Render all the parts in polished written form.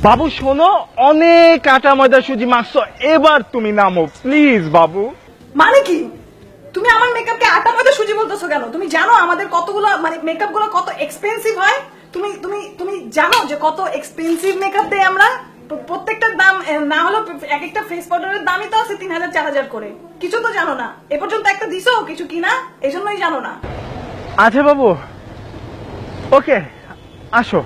বাবু শোনো, অনেক আটা ময়দা সুজি মাখছো, এবার তুমি নামো প্লিজ বাবু। মানে কি তুমি আমার মেকআপকে আটা ময়দা সুজি বলতেছো কেন? তুমি জানো আমাদের কতগুলো মানে মেকআপ গুলো কত এক্সপেন্সিভ হয়? তুমি তুমি তুমি জানো যে কত এক্সপেন্সিভ মেকআপ দেই আমরা? প্রত্যেকটার দাম না হলো এক একটা ফেস পাউডারের দামই তো আছে 3000 4000 করে। কিছু তো জানো না, এ পর্যন্ত একটা দিছো কিছু কিনা, এজন্যই জানো না। আচ্ছা বাবু, ওকে আসো।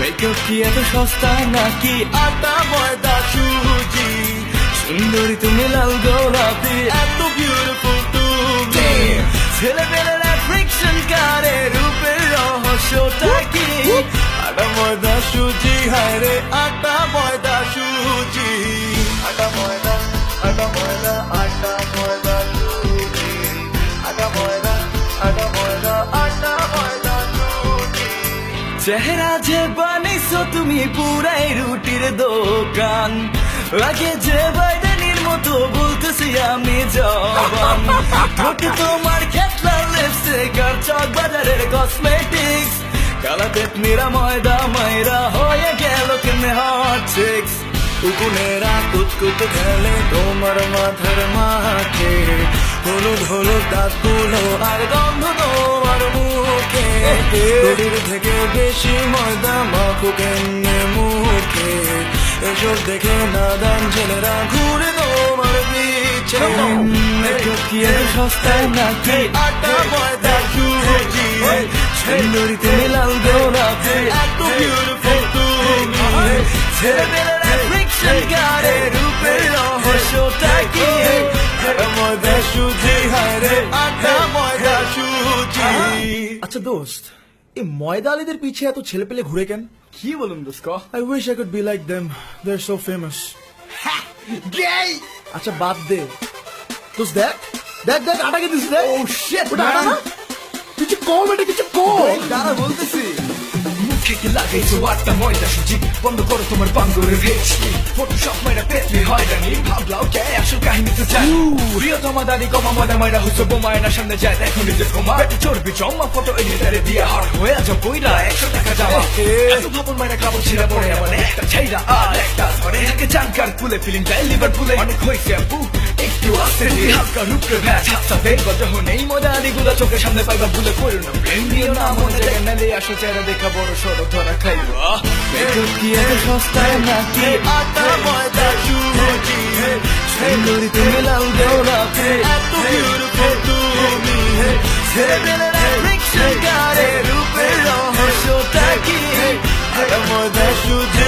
মেকআপ কি এত সস্তা নাকি আটা ময়দা সুজি? সুন্দরী তুমি লাল গোলাপি, এত বিউটিফুল তুমি। ছেলেবেলার ফ্রিকশন কারে রূপের রহস্যটা কি? আটা ময়দা সুজি, হায় রে আটা ময়দা সুজি। আটা ময়দা, আটা ময়দা, আটা ময়দা সুজি। আটা ময়দা, আটা ময়দা, আটা ময়দা সুজি। চেহারা যে বানিয়েছো তুমি পুরাই রুটির দোকান, আগে যে বাইদানির মতো বলতেছি আমি জবান। ঠোঁটে তোমার খেতলা লিপস্টিক আর চক বাজারের কসমেটিক্স, কালা পেটনিরা ময়দা মাইরা হয়ে গেল কেমনে হট চিক্স। উকুনেরা কুতকুত খেলে তোমার মাথার মাঠে, হলুদ হলুদ দাঁতগুলো আর গন্ধ তোমার মুখে। শরীর থেকে বেশি ময়দা মাখো কেমনে মুখে, এসব দেখে নাদান ছেলেরা ঘুরে তোমার পিছে। মেকআপ কি এত সস্তা নাকি আটা ময়দা সুজি? সুন্দরী তুমি লাল গোলাপি, এত বিউটিফুল তুমি। ছেলেবেলার ফ্রিকশন গারে রূপের রহস্যটা কি? আটা ময়দা সুজি, হায় রে আটা ময়দা সুজি। আচ্ছা দোস্ত, এই ময়দা আলীদের পিছে এত ছেলে পেলে ঘুরে কেন? কি বলুন দোস্ত? I wish I could be like them. They're so famous. গেই। আচ্ছা বাদ দে দোস্ত, দেখ দেখ দেখ আটাকে দিস, দেখ। Oh shit, ওটা আটা man. না? কিছু কম, এটা কিছু কম। দাঁড়া বলতেছি। মুখে কি লাগাইছো আটা ময়দা সুজি? বন্ধ করো তোমার বাঙ্গুরের ভেজকি, ফটোশপ মাইরা পেতলি হয়রানি। ভাবলাও কে আসল কাহিনী তো জানি। প্রিয় তোমার দাদি কমা ময়দা মাইরা হচ্ছে বোমায়না, সামনে যায় দেখো নিজের কমা। পেটে চর্বি জমা, ফটো এডিটারে দিয়ে হার হয়ে আজ বইরা 100 টাকা জামা। এত ভাবন মাইরা কাপড় ছিঁড়া পড়ে আমার একটা ছাইরা আর একটা ধরে। একে জানকার কুলে ফিলিং যায় লিভার পুলে, অনেক হয়েছে আপু একটু আসতে দিয়ে হালকা রূপে ভ্যাচ হাতটা দেখব যখন এই মজা আদিগুলা চোখের সামনে পাইবা ভুলে করো না প্রেম দিও না মনে জায়গা নালে আসো চেহারা দেখা বড় সড়ো ধরা খাইবা। মেকআপ কি এত সস্তা নাকি আটা ময়দা সুজি? সুন্দরী তুমি লাল গোলাপি, এত বিউটিফুল তুমি। ছেলেবেলার ফ্রিকশন গারে রূপের রহস্যটা কি? আটা ময়দা সুজি,